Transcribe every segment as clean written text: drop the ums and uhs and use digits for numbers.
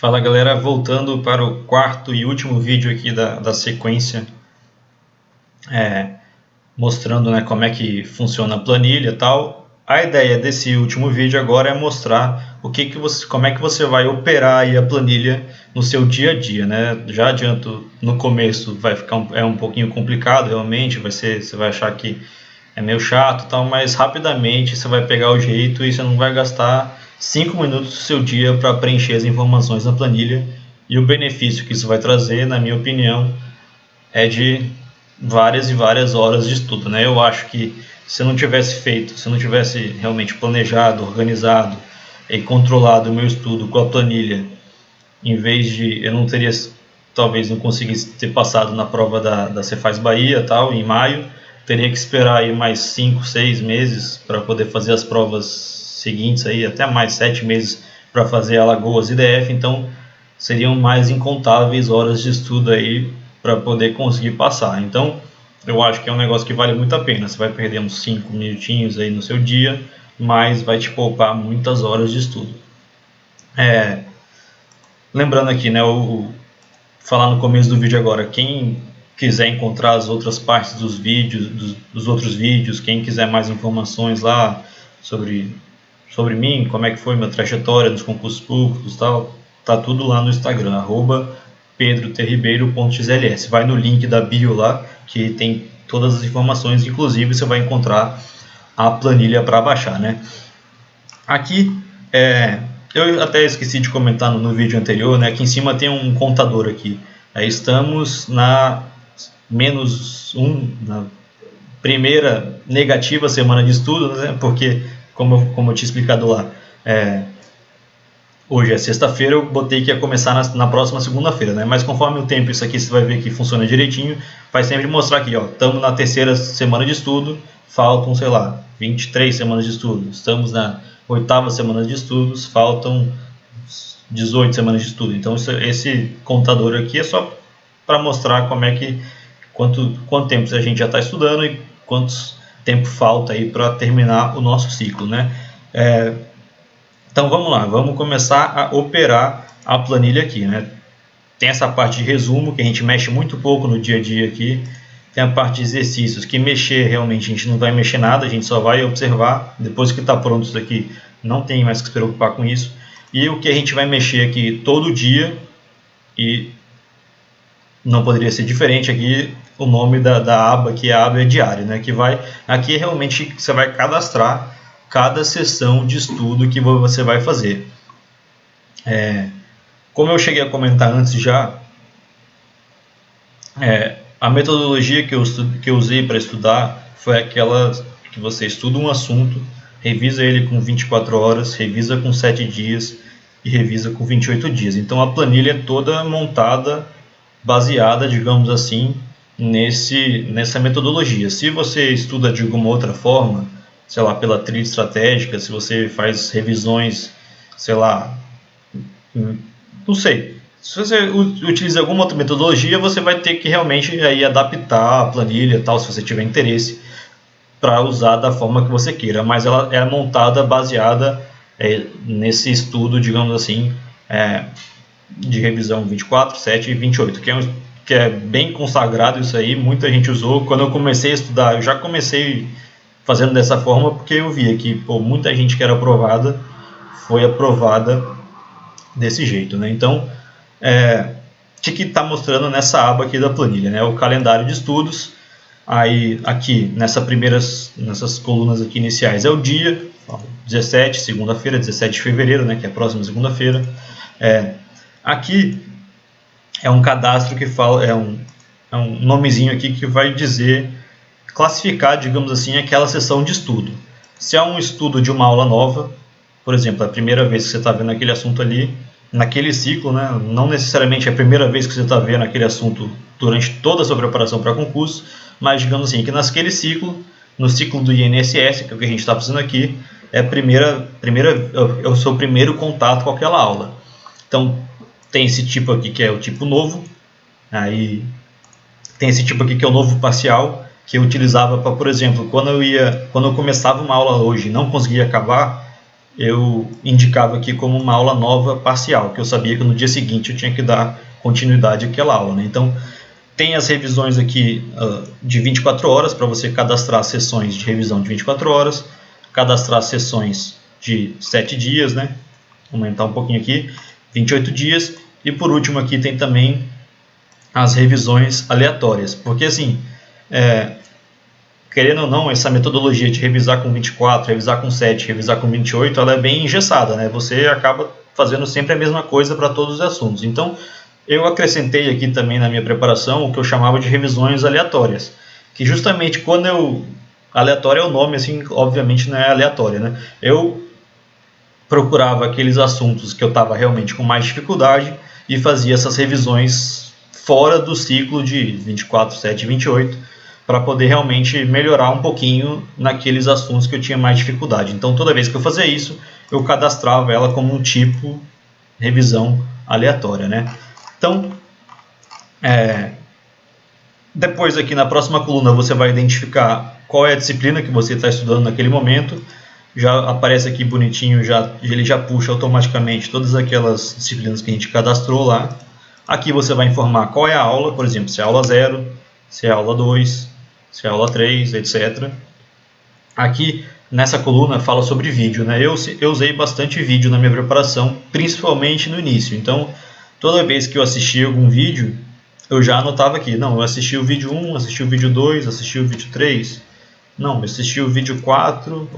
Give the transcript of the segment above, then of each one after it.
Fala galera, voltando para o quarto e último vídeo aqui da sequência, mostrando, né, como é que funciona a planilha e tal. A ideia desse último vídeo agora é mostrar como é que você vai operar aí a planilha no seu dia a dia, né? Já adianto, no começo vai ficar um pouquinho complicado realmente, você vai achar que é meio chato e tal, mas rapidamente você vai pegar o jeito e você não vai gastar 5 minutos do seu dia para preencher as informações na planilha. E o benefício que isso vai trazer, na minha opinião, é de várias e várias horas de estudo, né? Eu acho que se eu não tivesse feito, se eu não tivesse realmente planejado, organizado e controlado o meu estudo com a planilha, em vez de eu não teria, talvez não conseguisse ter passado na prova da Cefaz Bahia, tal, em maio, teria que esperar aí mais 5, 6 meses para poder fazer as provas seguintes aí, até mais 7 meses para fazer Alagoas e DF, então seriam mais incontáveis horas de estudo aí para poder conseguir passar. Então, eu acho que é um negócio que vale muito a pena. Você vai perder uns 5 minutinhos aí no seu dia, mas vai te poupar muitas horas de estudo. Lembrando aqui, né, falar no começo do vídeo agora, quem quiser encontrar as outras partes dos vídeos, dos outros vídeos, quem quiser mais informações lá sobre mim, como é que foi minha trajetória nos concursos públicos e tal, tá tudo lá no Instagram, @pedrotribeiro.xls. Vai no link da bio lá, que tem todas as informações, inclusive você vai encontrar a planilha para baixar, né? Aqui, eu até esqueci de comentar no vídeo anterior, né? Aqui em cima tem um contador aqui. Estamos na -1, na primeira negativa semana de estudo, né? Porque, como eu tinha explicado lá, hoje é sexta-feira, eu botei que ia começar na próxima segunda-feira, né? Mas conforme o tempo, isso aqui você vai ver que funciona direitinho, vai sempre mostrar aqui, ó, estamos na terceira semana de estudo, faltam, sei lá, 23 semanas de estudo. Estamos na oitava semana de estudos, faltam 18 semanas de estudo. Então esse contador aqui é só para mostrar como é que quanto tempo a gente já está estudando e quanto tempo falta aí para terminar o nosso ciclo, né? Então vamos lá, vamos começar a operar a planilha aqui, né? Tem essa parte de resumo, que a gente mexe muito pouco no dia a dia aqui. Tem a parte de exercícios, que mexer realmente a gente não vai mexer nada, a gente só vai observar. Depois que está pronto isso aqui, não tem mais que se preocupar com isso. E o que a gente vai mexer aqui todo dia, e não poderia ser diferente aqui, o nome da aba, que é a aba diário, né? Que vai, aqui realmente você vai cadastrar cada sessão de estudo que você vai fazer. Como eu cheguei a comentar antes já, a metodologia que eu usei para estudar foi aquela que você estuda um assunto, revisa ele com 24 horas, revisa com 7 dias e revisa com 28 dias. Então a planilha é toda montada, baseada, digamos assim, nessa metodologia. Se você estuda de alguma outra forma, sei lá, pela trilha estratégica, se você faz revisões, sei lá, não sei. Se você utiliza alguma outra metodologia, você vai ter que realmente aí adaptar a planilha e tal, se você tiver interesse, para usar da forma que você queira. Mas ela é montada baseada nesse estudo, digamos assim, de revisão 24, 7 e 28, que é bem consagrado isso aí, muita gente usou. Quando eu comecei a estudar, eu já comecei fazendo dessa forma, porque eu via que muita gente que era aprovada foi aprovada desse jeito, né? Então, o que está mostrando nessa aba aqui da planilha, né? O calendário de estudos. Aí aqui nessas colunas aqui iniciais é o dia, 17, segunda-feira, 17 de fevereiro, né? Que é a próxima segunda-feira. Aqui é um cadastro que fala, é um nomezinho aqui que vai dizer, classificar, digamos assim, aquela sessão de estudo. Se é um estudo de uma aula nova, por exemplo, é a primeira vez que você está vendo aquele assunto ali, naquele ciclo, né? Não necessariamente é a primeira vez que você está vendo aquele assunto durante toda a sua preparação para concurso, mas digamos assim, que naquele ciclo, no ciclo do INSS, que é o que a gente está fazendo aqui, é o seu primeiro contato com aquela aula. Então, tem esse tipo aqui que é o tipo novo, aí tem esse tipo aqui que é o novo parcial, que eu utilizava para, por exemplo, quando eu começava uma aula hoje e não conseguia acabar, eu indicava aqui como uma aula nova parcial, que eu sabia que no dia seguinte eu tinha que dar continuidade àquela aula, né? Então, tem as revisões aqui de 24 horas, para você cadastrar sessões de revisão de 24 horas, cadastrar sessões de 7 dias, né? Vou aumentar um pouquinho aqui, 28 dias, e por último aqui tem também as revisões aleatórias, porque assim, querendo ou não, essa metodologia de revisar com 24, revisar com 7, revisar com 28, ela é bem engessada, né? Você acaba fazendo sempre a mesma coisa para todos os assuntos. Então, eu acrescentei aqui também na minha preparação o que eu chamava de revisões aleatórias, que justamente quando eu... Aleatório é o nome, assim, obviamente não é aleatório, né? Eu procurava aqueles assuntos que eu estava realmente com mais dificuldade e fazia essas revisões fora do ciclo de 24, 7 e 28, para poder realmente melhorar um pouquinho naqueles assuntos que eu tinha mais dificuldade. Então, toda vez que eu fazia isso, eu cadastrava ela como um tipo revisão aleatória, né? Então, depois aqui na próxima coluna você vai identificar qual é a disciplina que você está estudando naquele momento. Já aparece aqui bonitinho, ele já puxa automaticamente todas aquelas disciplinas que a gente cadastrou lá. Aqui você vai informar qual é a aula, por exemplo, se é a aula 0, se é a aula 2, se é a aula 3, etc. Aqui nessa coluna fala sobre vídeo, né? Eu usei bastante vídeo na minha preparação, principalmente no início. Então, toda vez que eu assistia algum vídeo, eu já anotava aqui. Não, eu assisti o vídeo 1, assisti o vídeo 2, assisti o vídeo 3. Não, eu assisti o vídeo 4.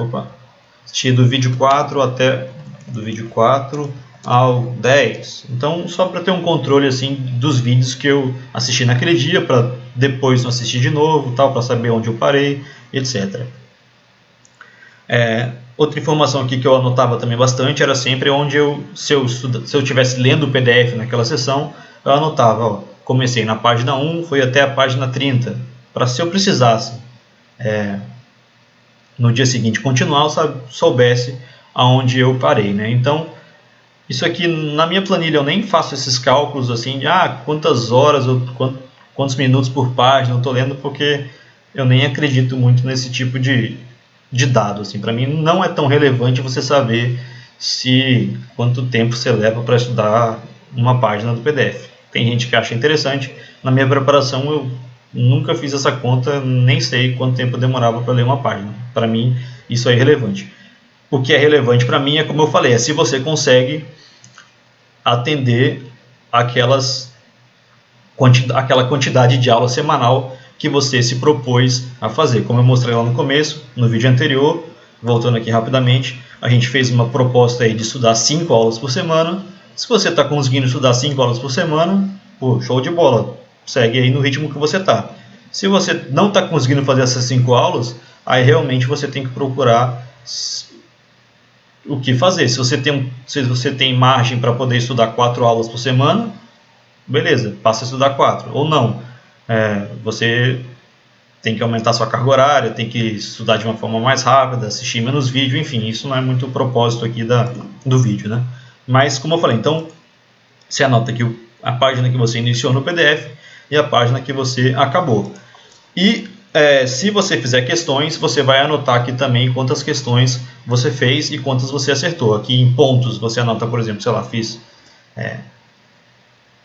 Assisti do vídeo 4 até do vídeo 4 ao 10. Então, só para ter um controle assim dos vídeos que eu assisti naquele dia, para depois não assistir de novo, tal, para saber onde eu parei, etc. Outra informação aqui que eu anotava também bastante era sempre onde se eu estivesse lendo o PDF naquela sessão, eu anotava, ó, comecei na página 1, fui até a página 30, para se eu precisasse no dia seguinte continuar, eu soubesse aonde eu parei, né? Então, isso aqui na minha planilha eu nem faço esses cálculos assim de quantas horas ou quantos minutos por página eu estou lendo, porque eu nem acredito muito nesse tipo de dado. Assim, para mim não é tão relevante você saber quanto tempo você leva para estudar uma página do PDF. Tem gente que acha interessante. Na minha preparação eu nunca fiz essa conta, nem sei quanto tempo eu demorava para ler uma página. Para mim isso é irrelevante. O que é relevante para mim é, como eu falei, se você consegue atender aquela quantidade de aula semanal que você se propôs a fazer. Como eu mostrei lá no começo, no vídeo anterior, voltando aqui rapidamente, a gente fez uma proposta aí de estudar 5 aulas por semana. Se você está conseguindo estudar 5 aulas por semana, pô, show de bola, segue aí no ritmo que você está. Se você não está conseguindo fazer essas 5 aulas, aí realmente você tem que procurar o que fazer. Se você tem margem para poder estudar 4 aulas por semana, beleza, passa a estudar 4. Ou não, você tem que aumentar sua carga horária, tem que estudar de uma forma mais rápida, assistir menos vídeo, enfim, isso não é muito o propósito aqui do vídeo, né? Mas, como eu falei, então, você anota aqui a página que você iniciou no PDF e a página que você acabou. E se você fizer questões, você vai anotar aqui também quantas questões você fez e quantas você acertou. Aqui em pontos, você anota, por exemplo, sei lá, fiz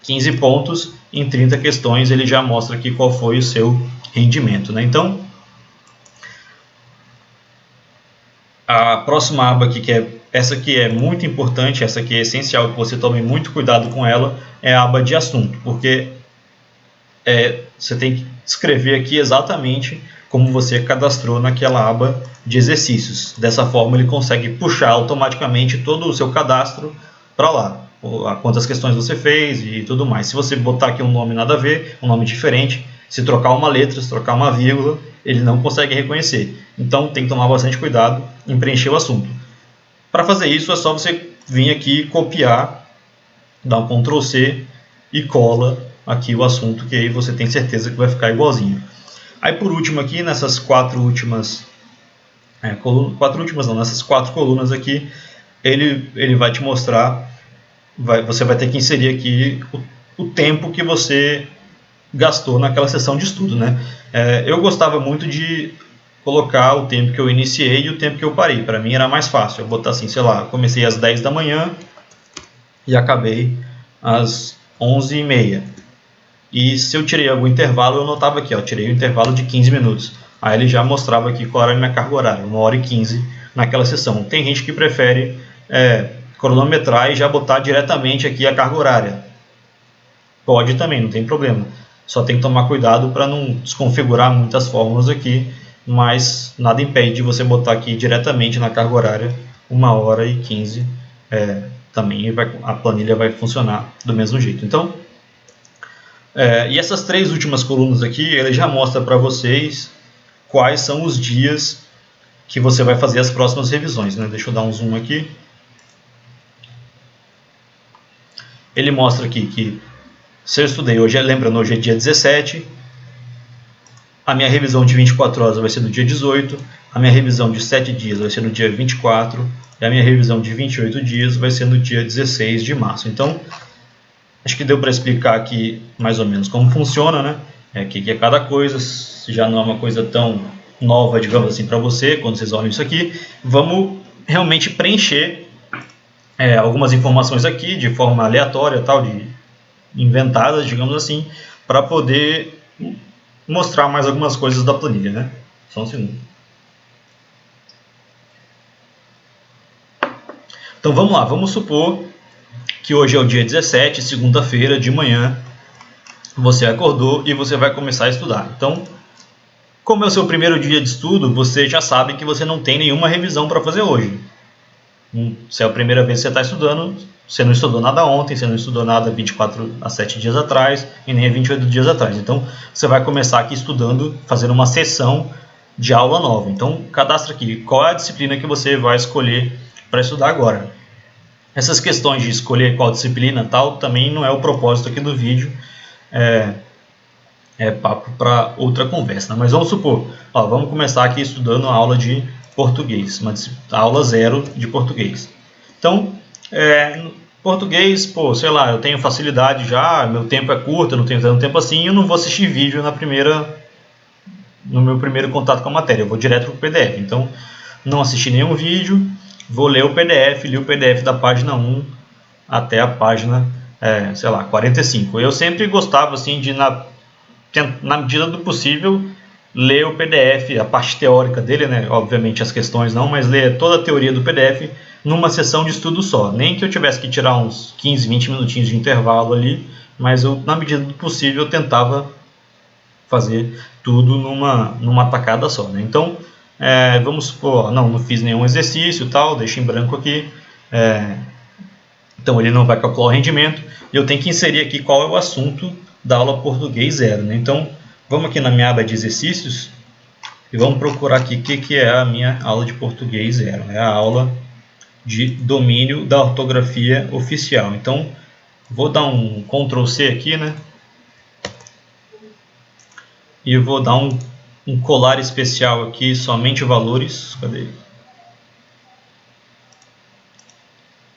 15 pontos, em 30 questões ele já mostra aqui qual foi o seu rendimento, né? Então, a próxima aba aqui, essa aqui é muito importante, essa aqui é essencial que você tome muito cuidado com ela, é a aba de assunto, porque você tem que escrever aqui exatamente como você cadastrou naquela aba de exercícios. Dessa forma ele consegue puxar automaticamente todo o seu cadastro para lá, quantas questões você fez e tudo mais. Se você botar aqui um nome nada a ver, um nome diferente, se trocar uma letra, se trocar uma vírgula, ele não consegue reconhecer. Então tem que tomar bastante cuidado em preencher o assunto. Para fazer isso é só você vir aqui copiar, dar um Ctrl C e cola aqui o assunto, que aí você tem certeza que vai ficar igualzinho. Aí por último aqui, nessas nessas 4 colunas aqui, ele vai te mostrar, você vai ter que inserir aqui o tempo que você gastou naquela sessão de estudo, né? Eu gostava muito de colocar o tempo que eu iniciei e o tempo que eu parei. Para mim era mais fácil, eu botar assim, sei lá, comecei às 10 da manhã e acabei às 11h30. E se eu tirei algum intervalo, eu anotava aqui, ó, tirei um intervalo de 15 minutos. Aí ele já mostrava aqui qual era a minha carga horária, 1h15 naquela sessão. Tem gente que prefere cronometrar e já botar diretamente aqui a carga horária. Pode também, não tem problema. Só tem que tomar cuidado para não desconfigurar muitas fórmulas aqui, mas nada impede de você botar aqui diretamente na carga horária 1h15. Também a planilha vai funcionar do mesmo jeito. Então, e essas 3 últimas colunas aqui, ele já mostra para vocês quais são os dias que você vai fazer as próximas revisões, né? Deixa eu dar um zoom aqui. Ele mostra aqui que se eu estudei hoje, lembrando, hoje é dia 17, a minha revisão de 24 horas vai ser no dia 18, a minha revisão de 7 dias vai ser no dia 24, e a minha revisão de 28 dias vai ser no dia 16 de março. Então, acho que deu para explicar aqui mais ou menos como funciona, né? O que é cada coisa, já não é uma coisa tão nova, digamos assim, para você, quando vocês olham isso aqui. Vamos realmente preencher algumas informações aqui de forma aleatória, inventadas, digamos assim, para poder mostrar mais algumas coisas da planilha, né? Só um segundo. Então vamos lá, vamos supor que hoje é o dia 17, segunda-feira de manhã, você acordou e você vai começar a estudar. Então, como é o seu primeiro dia de estudo, você já sabe que você não tem nenhuma revisão para fazer hoje. Se é a primeira vez que você está estudando, você não estudou nada ontem, você não estudou nada 24 a 7 dias atrás e nem 28 dias atrás. Então, você vai começar aqui estudando, fazendo uma sessão de aula nova. Então, cadastra aqui qual é a disciplina que você vai escolher para estudar agora. Essas questões de escolher qual disciplina tal, também não é o propósito aqui do vídeo. É papo para outra conversa, né? Mas vamos supor, vamos começar aqui estudando a aula de português, a aula 0 de português. Então, português, sei lá, eu tenho facilidade já, meu tempo é curto, eu não tenho tanto tempo assim, eu não vou assistir vídeo no meu primeiro contato com a matéria, eu vou direto para o PDF. Então, não assisti nenhum vídeo, vou ler o PDF, li o PDF da página 1 até a página, 45. Eu sempre gostava assim de, na medida do possível, ler o PDF, a parte teórica dele, né? Obviamente as questões não, mas ler toda a teoria do PDF numa sessão de estudo só. Nem que eu tivesse que tirar uns 15, 20 minutinhos de intervalo ali, mas eu, na medida do possível, eu tentava fazer tudo numa tacada só, né? Então, vamos supor, não fiz nenhum exercício, deixo em branco aqui, então ele não vai calcular o rendimento, e eu tenho que inserir aqui qual é o assunto da aula português 0, né? Então, vamos aqui na minha aba de exercícios e vamos procurar aqui o que é a minha aula de português 0. É a aula de domínio da ortografia oficial. Então, vou dar um Ctrl C aqui, né? E vou dar um colar especial aqui, somente valores. Cadê?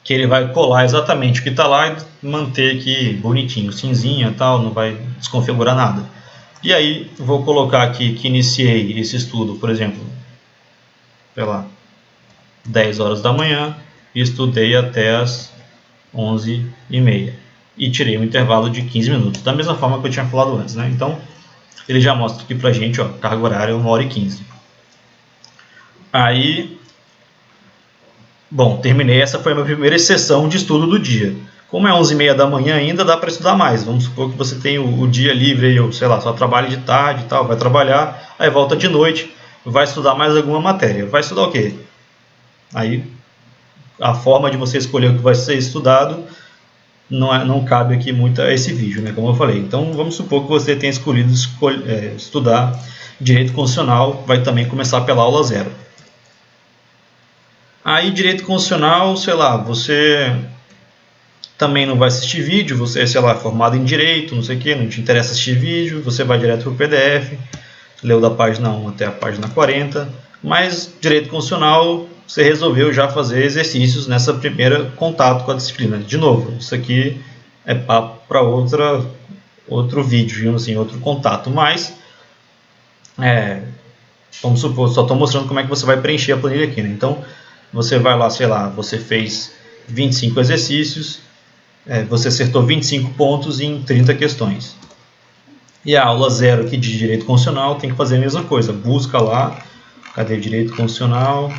Que ele vai colar exatamente o que está lá e manter aqui bonitinho, cinzinha e tal, não vai desconfigurar nada. E aí, vou colocar aqui que iniciei esse estudo, por exemplo, sei lá, 10 horas da manhã, e estudei até as 11h30. E tirei um intervalo de 15 minutos, da mesma forma que eu tinha falado antes, né? Então, ele já mostra aqui pra gente, carga horária 1h15. Aí, bom, terminei, essa foi a minha primeira sessão de estudo do dia. Como é 11h30 da manhã ainda, dá para estudar mais. Vamos supor que você tem o dia livre, eu sei lá, só trabalho de tarde e tal, vai trabalhar, aí volta de noite, vai estudar mais alguma matéria. Vai estudar o quê? Aí, a forma de você escolher o que vai ser estudado não cabe aqui muito a esse vídeo, né, como eu falei. Então, vamos supor que você tenha escolhido estudar Direito Constitucional, vai também começar pela aula 0. Aí, Direito Constitucional, sei lá, você também não vai assistir vídeo, você é, sei lá, formado em Direito, não sei o que, não te interessa assistir vídeo, você vai direto para o PDF, leu da página 1 até a página 40, mas Direito Constitucional, você resolveu já fazer exercícios nessa primeira contato com a disciplina. De novo, isso aqui é papo para outro vídeo, digamos assim, outro contato, mas vamos supor, só estou mostrando como é que você vai preencher a planilha aqui, né? Então, você vai lá, sei lá, você fez 25 exercícios, você acertou 25 pontos em 30 questões. E a aula 0 aqui de Direito Constitucional tem que fazer a mesma coisa. Busca lá, cadê Direito Constitucional?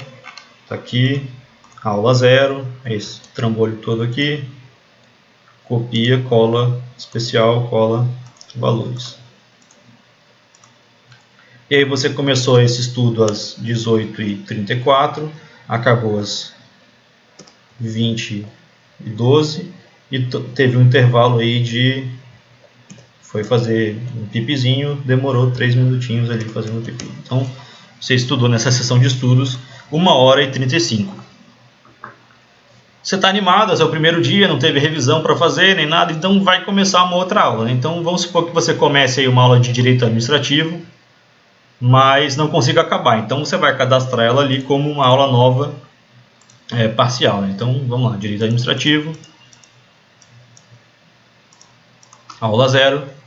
Está aqui, aula 0, esse trambolho todo aqui. Copia, cola, especial, cola, valores. E aí você começou esse estudo às 18h34, acabou às 20h12 e teve um intervalo aí de... Foi fazer um pipizinho, demorou 3 minutinhos ali fazendo um pipi. Então, você estudou nessa sessão de estudos 1h35. Você está animado, é o seu primeiro dia, não teve revisão para fazer, nem nada, então vai começar uma outra aula, né? Então, vamos supor que você comece aí uma aula de Direito Administrativo, mas não consiga acabar. Então, você vai cadastrar ela ali como uma aula nova parcial, né? Então, vamos lá, Direito Administrativo, aula 0.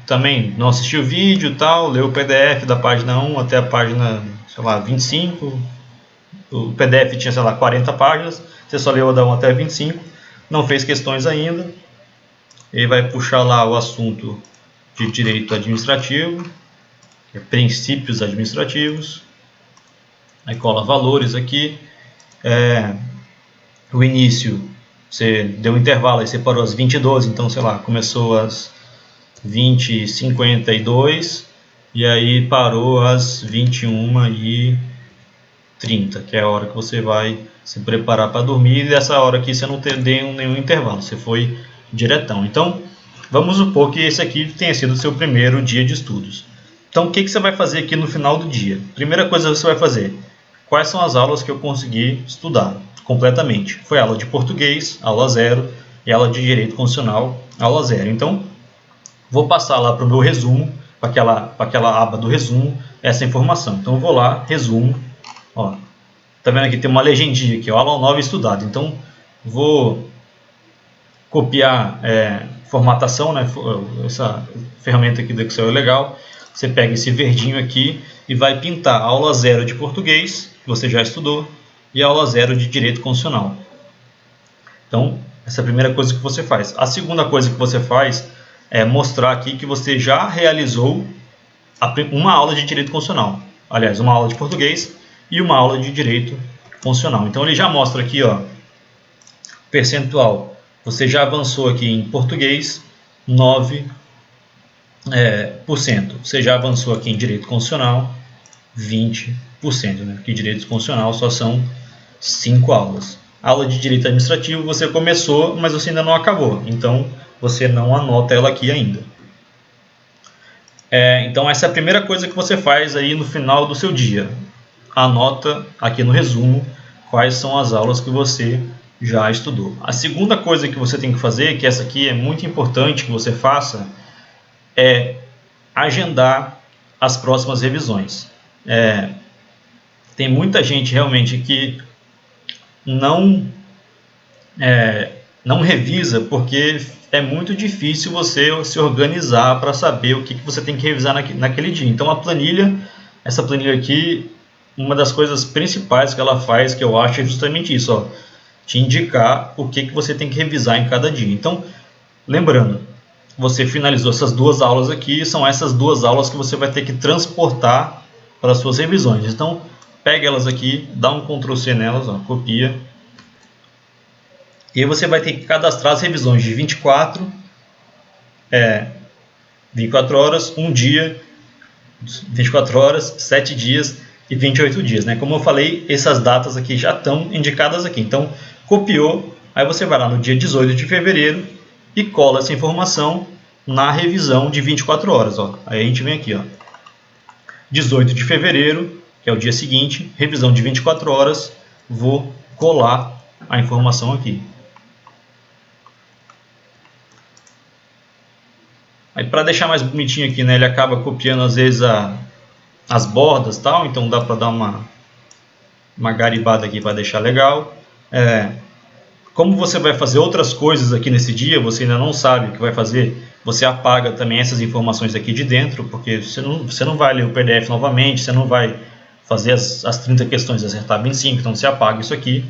Também não assistiu o vídeo, tal, leu o PDF da página 1 até a página, sei lá, 25. O PDF tinha, sei lá, 40 páginas, você só leu da 1 até 25, não fez questões ainda. Ele vai puxar lá o assunto de direito administrativo, que é princípios administrativos. Aí cola valores aqui. O início, você deu um intervalo, aí você parou às 20h12, então, sei lá, começou às 20h52 e aí parou às 21h30, que é a hora que você vai se preparar para dormir, e dessa hora aqui você não deu nenhum intervalo, você foi diretão. Então, vamos supor que esse aqui tenha sido o seu primeiro dia de estudos. Então, o que você vai fazer aqui no final do dia? Primeira coisa que você vai fazer: quais são as aulas que eu consegui estudar completamente? Foi aula de português, aula 0, e aula de direito constitucional, aula 0. Então, vou passar lá para o meu resumo, para aquela aba do resumo, essa informação. Então, eu vou lá, resumo. Ó, tá vendo aqui, tem uma legendinha aqui, ó, aula 9 estudada. Então, vou copiar formatação, né? Essa ferramenta aqui do Excel é legal. Você pega esse verdinho aqui e vai pintar aula 0 de português, que você já estudou, e aula 0 de direito constitucional. Então, essa é a primeira coisa que você faz. A segunda coisa que você faz é mostrar aqui que você já realizou uma aula de direito constitucional. Aliás, uma aula de português e uma aula de direito constitucional. Então, ele já mostra aqui, ó, percentual. Você já avançou aqui em português, 9%. Você já avançou aqui em direito constitucional, 20%. Né? Porque direito constitucional só são 5 aulas. Aula de direito administrativo você começou, mas você ainda não acabou. Então, você não anota ela aqui ainda. Então, essa é a primeira coisa que você faz aí no final do seu dia. Anota aqui no resumo quais são as aulas que você já estudou. A segunda coisa que você tem que fazer, que essa aqui é muito importante que você faça, é agendar as próximas revisões. Tem muita gente realmente que não revisa porque é muito difícil você se organizar para saber o que você tem que revisar naquele dia. Então, essa planilha aqui, uma das coisas principais que ela faz, que eu acho, é justamente isso, ó, te indicar o que você tem que revisar em cada dia. Então, lembrando, você finalizou essas 2 aulas aqui, são essas 2 aulas que você vai ter que transportar para as suas revisões. Então, pega elas aqui, dá um Ctrl C nelas, ó, copia. E aí você vai ter que cadastrar as revisões de 24 horas, 1 dia, 24 horas, 7 dias e 28 dias. Né? Como eu falei, essas datas aqui já estão indicadas aqui. Então, copiou, aí você vai lá no dia 18 de fevereiro e cola essa informação na revisão de 24 horas. Ó. Aí a gente vem aqui, ó, 18 de fevereiro, que é o dia seguinte, revisão de 24 horas, vou colar a informação aqui. Aí, para deixar mais bonitinho aqui, né, ele acaba copiando às vezes as bordas, tal, então dá para dar uma garibada aqui para deixar legal. Como você vai fazer outras coisas aqui nesse dia, você ainda não sabe o que vai fazer Você apaga também essas informações aqui de dentro, porque você não vai ler o PDF novamente, você não vai fazer as 30 questões, acertar 25, então você apaga isso aqui.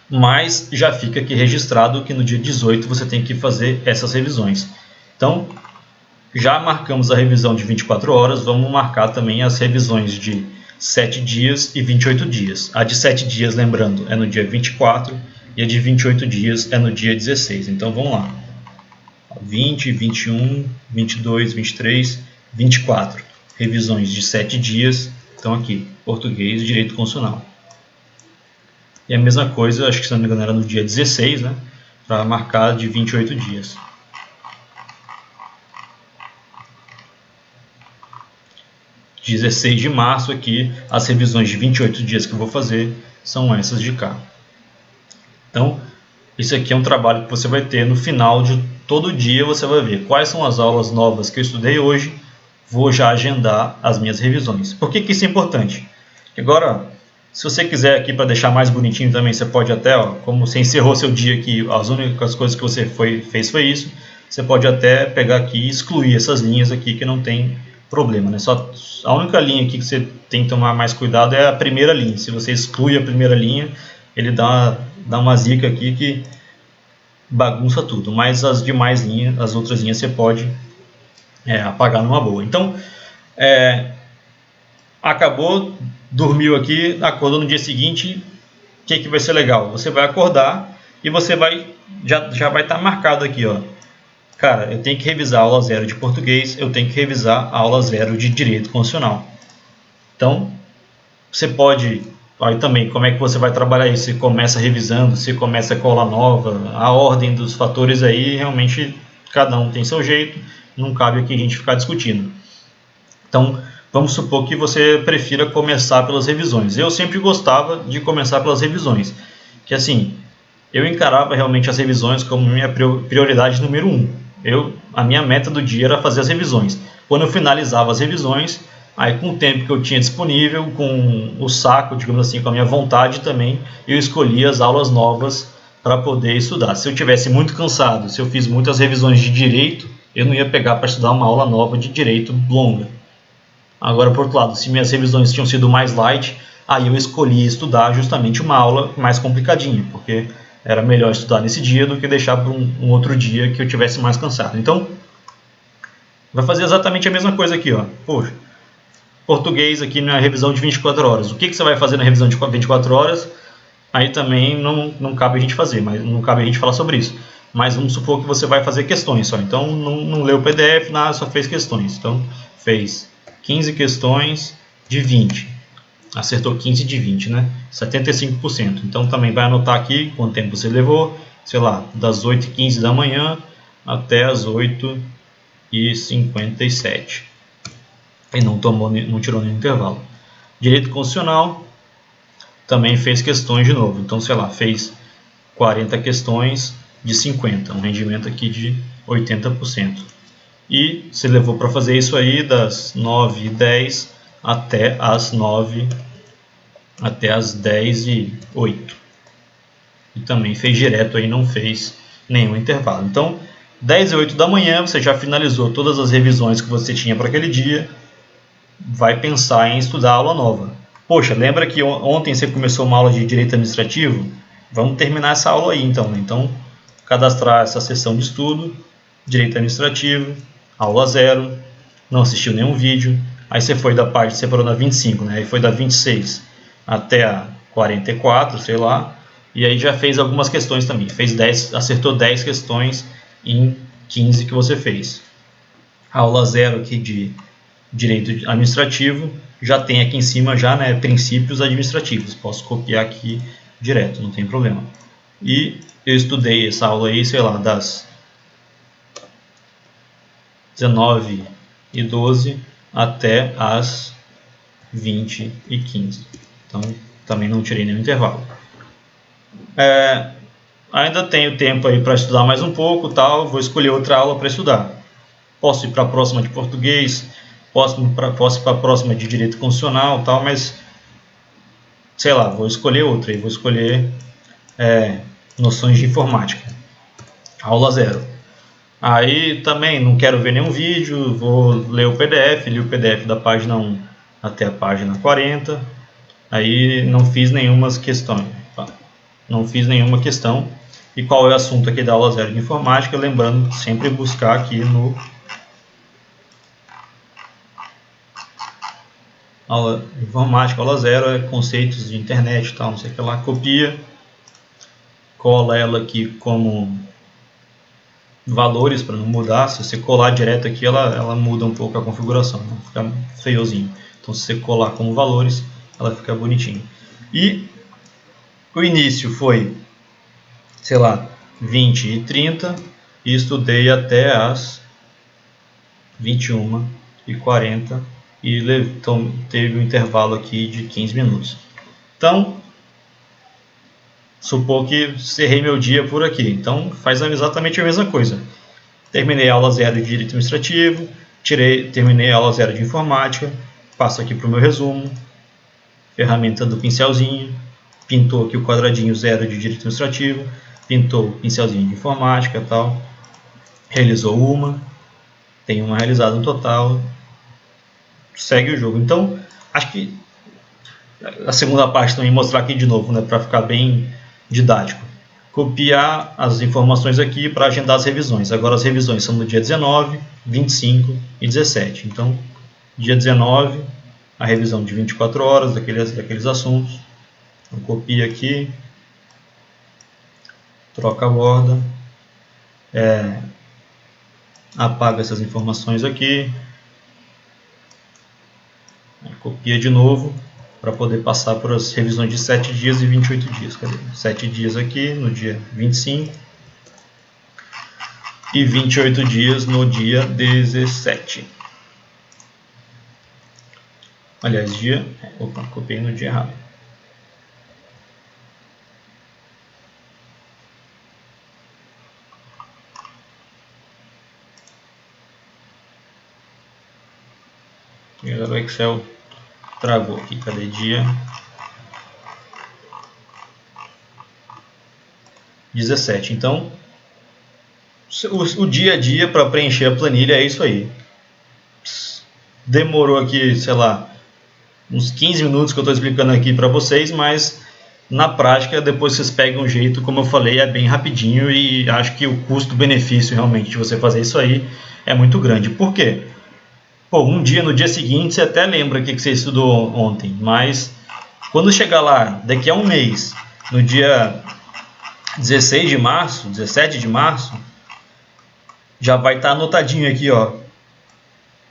Mas já fica aqui registrado que no dia 18 você tem que fazer essas revisões. Então, já marcamos a revisão de 24 horas, vamos marcar também as revisões de 7 dias e 28 dias. A de 7 dias, lembrando, é no dia 24 e a de 28 dias é no dia 16. Então vamos lá. 20, 21, 22, 23, 24. Revisões de 7 dias estão aqui. Português e Direito Constitucional. E a mesma coisa, acho que se não me engano era no dia 16, né? Para marcar de 28 dias. 16 de março aqui, as revisões de 28 dias que eu vou fazer são essas de cá. Então, isso aqui é um trabalho que você vai ter no final de todo dia, você vai ver quais são as aulas novas que eu estudei hoje, vou já agendar as minhas revisões. Por que isso é importante? Agora, se você quiser aqui para deixar mais bonitinho também, você pode até, ó, como você encerrou seu dia aqui, as únicas coisas que você fez foi isso, você pode até pegar aqui e excluir essas linhas aqui que não tem problema, né? Só a única linha aqui que você tem que tomar mais cuidado é a primeira linha. Se você exclui a primeira linha, ele dá uma zica aqui que bagunça tudo. Mas as demais linhas, as outras linhas, você pode apagar numa boa. Então, acabou, dormiu aqui, acordou no dia seguinte, o que vai ser legal? Você vai acordar e você já vai estar marcado aqui, ó. Cara, eu tenho que revisar a aula 0 de português, eu tenho que revisar a aula 0 de direito constitucional. Então, você pode, aí também, como é que você vai trabalhar isso? Você começa revisando, você começa com a aula nova, a ordem dos fatores aí, realmente, cada um tem seu jeito, não cabe aqui a gente ficar discutindo. Então, vamos supor que você prefira começar pelas revisões. Eu sempre gostava de começar pelas revisões, que assim, eu encarava realmente as revisões como minha prioridade número 1. A minha meta do dia era fazer as revisões. Quando eu finalizava as revisões, aí com o tempo que eu tinha disponível, com o saco, digamos assim, com a minha vontade também, eu escolhia as aulas novas para poder estudar. Se eu tivesse muito cansado, se eu fiz muitas revisões de direito, eu não ia pegar para estudar uma aula nova de direito longa. Agora, por outro lado, se minhas revisões tinham sido mais light, aí eu escolhi estudar justamente uma aula mais complicadinha, porque era melhor estudar nesse dia do que deixar para um outro dia que eu tivesse mais cansado. Então, vai fazer exatamente a mesma coisa aqui, ó. Poxa, português aqui na revisão de 24 horas. O que você vai fazer na revisão de 24 horas? Aí também não cabe a gente fazer, mas não cabe a gente falar sobre isso. Mas vamos supor que você vai fazer questões só. Então, não leu o PDF, nada, só fez questões. Então, fez 15 questões de 20. Acertou 15 de 20, né? 75%. Então também vai anotar aqui quanto tempo você levou, sei lá, das 8h15 da manhã até as 8h57. E não tirou nenhum intervalo. Direito Constitucional também fez questões de novo. Então, sei lá, fez 40 questões de 50, um rendimento aqui de 80%. E você levou para fazer isso aí das 9h10 até as 10h08. E também fez direto aí, não fez nenhum intervalo. Então, 10h08 da manhã, você já finalizou todas as revisões que você tinha para aquele dia, vai pensar em estudar a aula nova. Poxa, lembra que ontem você começou uma aula de direito administrativo? Vamos terminar essa aula aí então, né? Então, cadastrar essa sessão de estudo, direito administrativo, aula 0, não assistiu nenhum vídeo, aí você foi da parte, você parou na 25, né? Aí foi da 26 até a 44, sei lá, e aí já fez algumas questões também, acertou 10 questões em 15 que você fez. A aula 0 aqui de direito administrativo, já tem aqui em cima já, né, princípios administrativos, posso copiar aqui direto, não tem problema. E eu estudei essa aula aí, sei lá, das 19h12 até as 20h15. Então, também não tirei nenhum intervalo. Ainda tenho tempo aí para estudar mais um pouco, tal. Vou escolher outra aula para estudar. Posso ir para a próxima de português, posso ir para a próxima de direito constitucional, tal, mas sei lá, vou escolher outra aí. Vou escolher noções de informática. Aula 0. Aí também não quero ver nenhum vídeo, vou ler o PDF, li o PDF da página 1 até a página 40. Aí não fiz nenhuma questão. Não fiz nenhuma questão. E qual é o assunto aqui da aula 0 de informática? Lembrando, sempre buscar aqui no aula de informática, aula 0 é conceitos de internet e tal, não sei o que lá. Copia, cola ela aqui como valores para não mudar. Se você colar direto aqui, ela muda um pouco a configuração, né? Fica feiozinho. Então se você colar como valores, ela fica bonitinha. E o início foi, sei lá, 20 e 30 e estudei até as 21 e 40 e então, teve um intervalo aqui de 15 minutos. Então, supor que encerrei meu dia por aqui. Então, faz exatamente a mesma coisa. Terminei a aula 0 de Direito Administrativo, terminei a aula 0 de Informática, passo aqui para o meu resumo, ferramenta do pincelzinho, pintou aqui o quadradinho 0 de Direito Administrativo, pintou o pincelzinho de Informática e tal, realizou uma, tem uma realizada no total, segue o jogo. Então, acho que a segunda parte também mostrar aqui de novo, né, para ficar bem didático. Copiar as informações aqui para agendar as revisões. Agora as revisões são no dia 19, 25 e 17. Então, dia 19, a revisão de 24 horas daqueles assuntos. Então, copia aqui, troca a borda, apaga essas informações aqui, copia de novo para poder passar por as revisões de 7 dias e 28 dias. Cadê? 7 dias aqui no dia 25 e 28 dias no dia 17. Aliás, copiei no dia errado. E agora o Excel travou aqui. Cadê dia? 17. Então, o dia a dia para preencher a planilha é isso aí. Demorou aqui, sei lá, uns 15 minutos que eu estou explicando aqui para vocês, mas na prática, depois vocês pegam um jeito, como eu falei, é bem rapidinho e acho que o custo-benefício realmente de você fazer isso aí é muito grande. Por quê? Pô, no dia seguinte você até lembra o que você estudou ontem, mas quando chegar lá, daqui a um mês, no dia 16 de março, 17 de março, já vai estar anotadinho aqui, ó.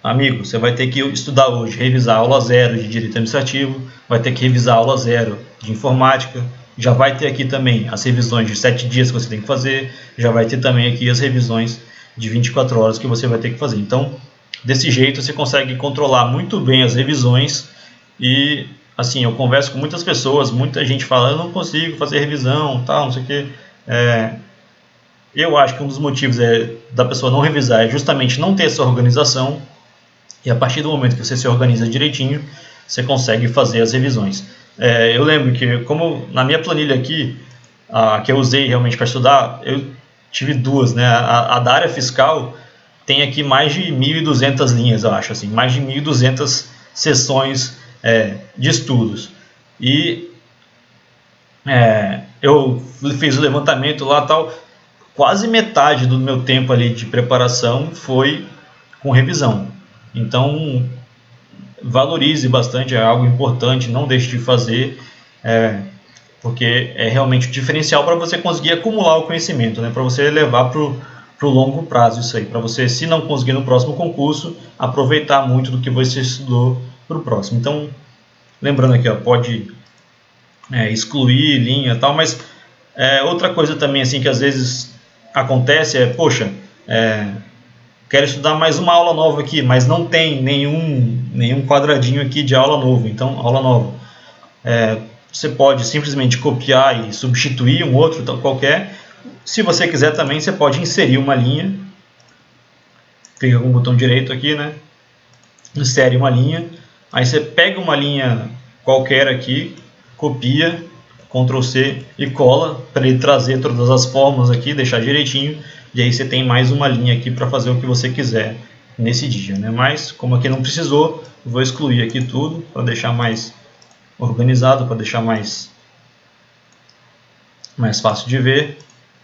Amigo, você vai ter que estudar hoje, revisar a aula 0 de Direito Administrativo, vai ter que revisar a aula 0 de Informática, já vai ter aqui também as revisões de 7 dias que você tem que fazer, já vai ter também aqui as revisões de 24 horas que você vai ter que fazer. Então, desse jeito você consegue controlar muito bem as revisões e, assim, eu converso com muitas pessoas, muita gente fala, eu não consigo fazer revisão, tal, não sei o que. Eu acho que um dos motivos da pessoa não revisar é justamente não ter essa organização, e a partir do momento que você se organiza direitinho, você consegue fazer as revisões. Eu lembro que, como na minha planilha aqui, que eu usei realmente para estudar, eu tive duas, né? A da área fiscal tem aqui mais de 1.200 linhas, eu acho, assim, mais de 1.200 sessões de estudos. E eu fiz o levantamento lá tal, quase metade do meu tempo ali de preparação foi com revisão. Então, valorize bastante, é algo importante, não deixe de fazer, porque é realmente o diferencial para você conseguir acumular o conhecimento, né? Para você levar para o longo prazo isso aí, para você, se não conseguir no próximo concurso, aproveitar muito do que você estudou para o próximo. Então, lembrando aqui, ó, pode excluir linha e tal, mas outra coisa também assim que às vezes acontece poxa, quero estudar mais uma aula nova aqui, mas não tem nenhum quadradinho aqui de aula novo. Então, aula nova. Você pode simplesmente copiar e substituir um outro qualquer. Se você quiser também, você pode inserir uma linha. Clica com o botão direito aqui, né? Insere uma linha. Aí você pega uma linha qualquer aqui, copia, Ctrl+C e cola para ele trazer todas as fórmulas aqui, deixar direitinho. e aí você tem mais uma linha aqui para fazer o que você quiser nesse dia, né? Mas como aqui não precisou, vou excluir aqui tudo para deixar mais organizado, para deixar mais fácil de ver.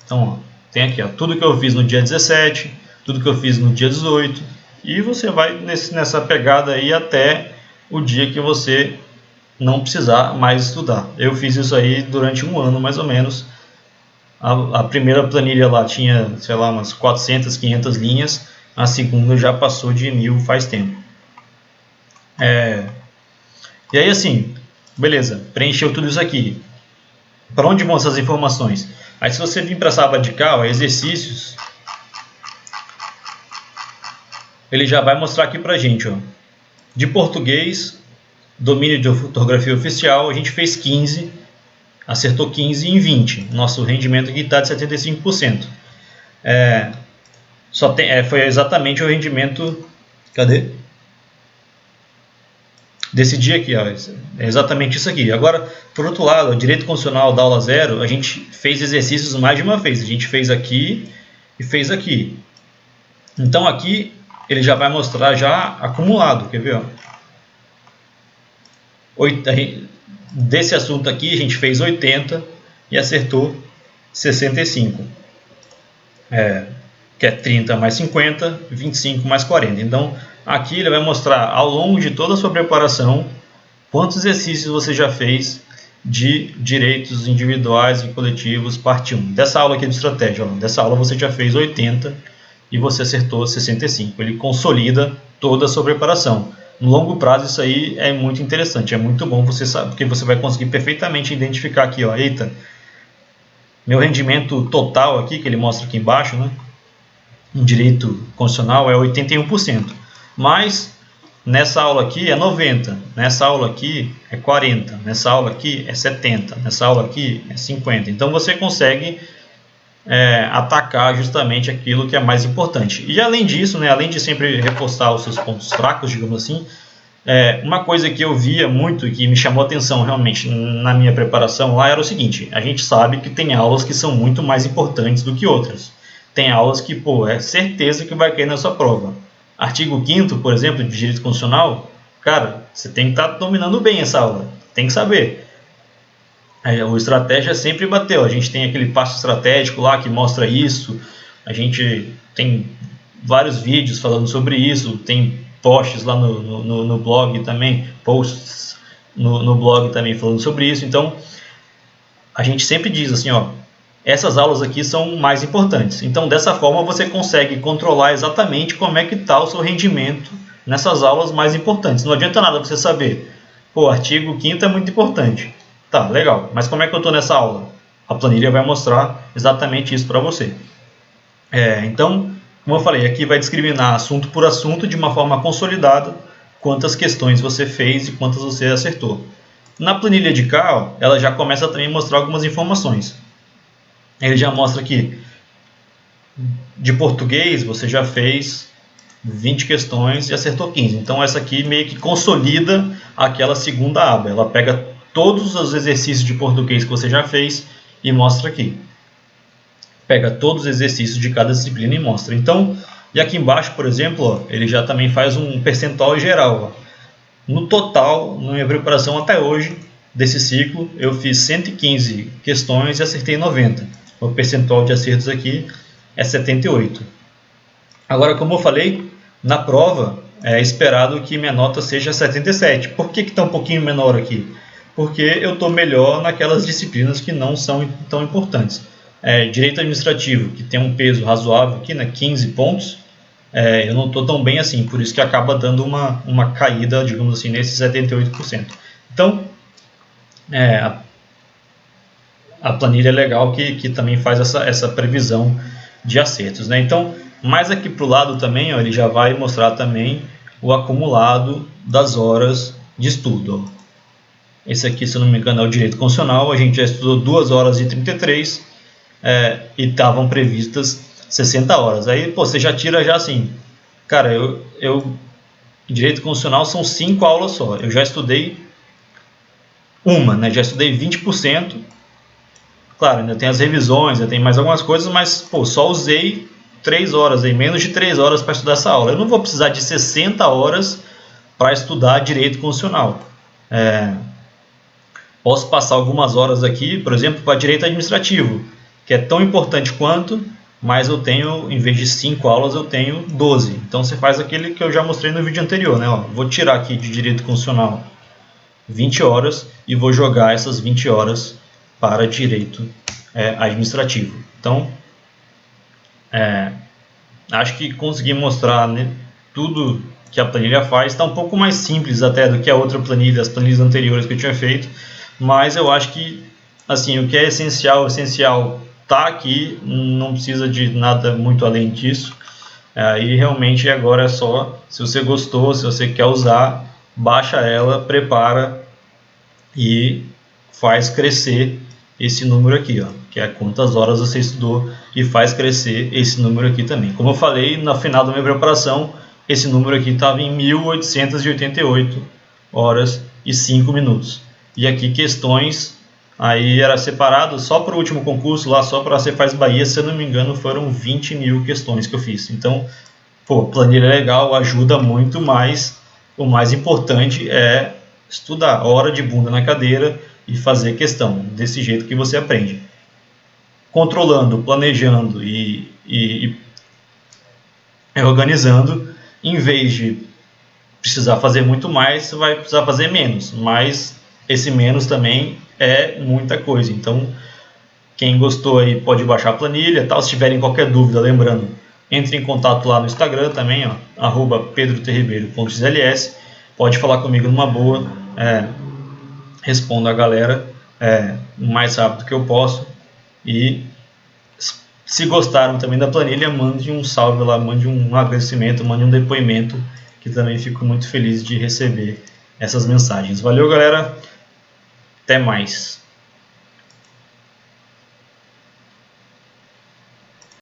Então, ó, tem aqui, ó, tudo que eu fiz no dia 17, tudo que eu fiz no dia 18, e você vai nessa pegada aí até o dia que você não precisar mais estudar. Eu fiz isso aí durante um ano, mais ou menos. A primeira planilha lá tinha, sei lá, umas 400, 500 linhas. A segunda já passou de 1000 faz tempo. E aí assim, beleza, preencheu tudo isso aqui. Para onde vão essas informações? Aí se você vir para essa aba de cá, ó, exercícios, ele já vai mostrar aqui para a gente, ó, de português, domínio de ortografia oficial, a gente fez 15, acertou 15 em 20. Nosso rendimento aqui está de 75%. Foi exatamente o rendimento, cadê? Desse dia aqui, ó, é exatamente isso aqui. Agora, por outro lado, o direito constitucional da aula 0, a gente fez exercícios mais de uma vez. A gente fez aqui e fez aqui. Então aqui ele já vai mostrar já acumulado, quer ver? Ó? Desse assunto aqui a gente fez 80 e acertou 65. Que é 30 mais 50, 25 mais 40. Então aqui ele vai mostrar ao longo de toda a sua preparação quantos exercícios você já fez de direitos individuais e coletivos, parte 1. Dessa aula aqui de estratégia, ó, dessa aula você já fez 80 e você acertou 65. Ele consolida toda a sua preparação. No longo prazo isso aí é muito interessante, é muito bom, você sabe, porque você vai conseguir perfeitamente identificar aqui, ó, eita, meu rendimento total aqui, que ele mostra aqui embaixo, né, em direito constitucional é 81%, mas nessa aula aqui é 90%, nessa aula aqui é 40%, nessa aula aqui é 70%, nessa aula aqui é 50%. Então você consegue atacar justamente aquilo que é mais importante. E além disso, né, além de sempre reforçar os seus pontos fracos, digamos assim, uma coisa que eu via muito e que me chamou a atenção realmente na minha preparação lá era o seguinte: a gente sabe que tem aulas que são muito mais importantes do que outras. Tem aulas que, pô, é certeza que vai cair na sua prova. Artigo 5º, por exemplo, de direito constitucional, cara, você tem que estar dominando bem essa aula, tem que saber. O estratégia sempre bateu, a gente tem aquele passo estratégico lá que mostra isso, a gente tem vários vídeos falando sobre isso, tem posts lá no blog também, posts no blog também falando sobre isso. Então a gente sempre diz assim, ó, essas aulas aqui são mais importantes. Então dessa forma você consegue controlar exatamente como é que está o seu rendimento nessas aulas mais importantes. Não adianta nada você saber, pô, artigo 5º é muito importante. Tá, legal, mas como é que eu estou nessa aula? A planilha vai mostrar exatamente isso para você. Então, como eu falei, aqui vai discriminar assunto por assunto de uma forma consolidada quantas questões você fez e quantas você acertou. Na planilha de cá, ó, ela já começa também a mostrar algumas informações. Ele já mostra aqui, de português você já fez 20 questões e acertou 15. Então essa aqui meio que consolida aquela segunda aba. Ela pega todos os exercícios de português que você já fez e mostra aqui. Pega todos os exercícios de cada disciplina e mostra. Então, e aqui embaixo, por exemplo, ó, ele já também faz um percentual geral. Ó. No total, na minha preparação até hoje, desse ciclo, eu fiz 115 questões e acertei 90. O percentual de acertos aqui é 78. Agora, como eu falei, na prova é esperado que minha nota seja 77. Por que está um pouquinho menor aqui? Porque eu estou melhor naquelas disciplinas que não são tão importantes. Direito administrativo, que tem um peso razoável aqui, né, 15 pontos, eu não estou tão bem assim, por isso que acaba dando uma caída, digamos assim, nesses 78%. Então, a planilha é legal que também faz essa previsão de acertos, né? Então, mais aqui para o lado também, ó, ele já vai mostrar também o acumulado das horas de estudo. Ó. Esse aqui, se eu não me engano, é o direito constitucional. A gente já estudou 2 horas e 33 e estavam previstas 60 horas. Aí, pô, você já tira já assim, cara, direito constitucional são 5 aulas só. Eu já estudei né? Já estudei 20%. Claro, ainda tem as revisões, ainda tem mais algumas coisas, mas pô, só usei 3 horas, aí, menos de 3 horas para estudar essa aula. Eu não vou precisar de 60 horas para estudar direito constitucional. Posso passar algumas horas aqui, por exemplo, para direito administrativo, que é tão importante quanto, mas eu tenho, em vez de 5 aulas, eu tenho 12. Então você faz aquele que eu já mostrei no vídeo anterior, né? Ó, vou tirar aqui de direito constitucional 20 horas e vou jogar essas 20 horas para direito administrativo. Então, acho que consegui mostrar, né, tudo que a planilha faz. Está um pouco mais simples até do que a outra planilha, as planilhas anteriores que eu tinha feito, mas eu acho que assim, o que é essencial está aqui, não precisa de nada muito além disso. E realmente agora é só, se você gostou, se você quer usar, baixa ela, prepara e faz crescer esse número aqui, ó, que é quantas horas você estudou, e faz crescer esse número aqui também. Como eu falei, no final da minha preparação, esse número aqui estava em 1888 horas e 5 minutos. E aqui questões, aí era separado só para o último concurso, lá só para a Cefaz Bahia, se eu não me engano, foram 20 mil questões que eu fiz. Então, pô, planilha legal, ajuda muito, mas o mais importante é estudar, hora de bunda na cadeira e fazer questão, desse jeito que você aprende. Controlando, planejando e organizando, em vez de precisar fazer muito mais, você vai precisar fazer menos, mas esse menos também é muita coisa. Então, quem gostou aí pode baixar a planilha, tal. Se tiverem qualquer dúvida, lembrando, entre em contato lá no Instagram também, ó, @pedroterribeiro.xls. Pode falar comigo numa boa, respondo a galera o mais rápido que eu posso. E se gostaram também da planilha, mande um salve lá, mande um agradecimento, mande um depoimento, que também fico muito feliz de receber essas mensagens. Valeu, galera, até mais.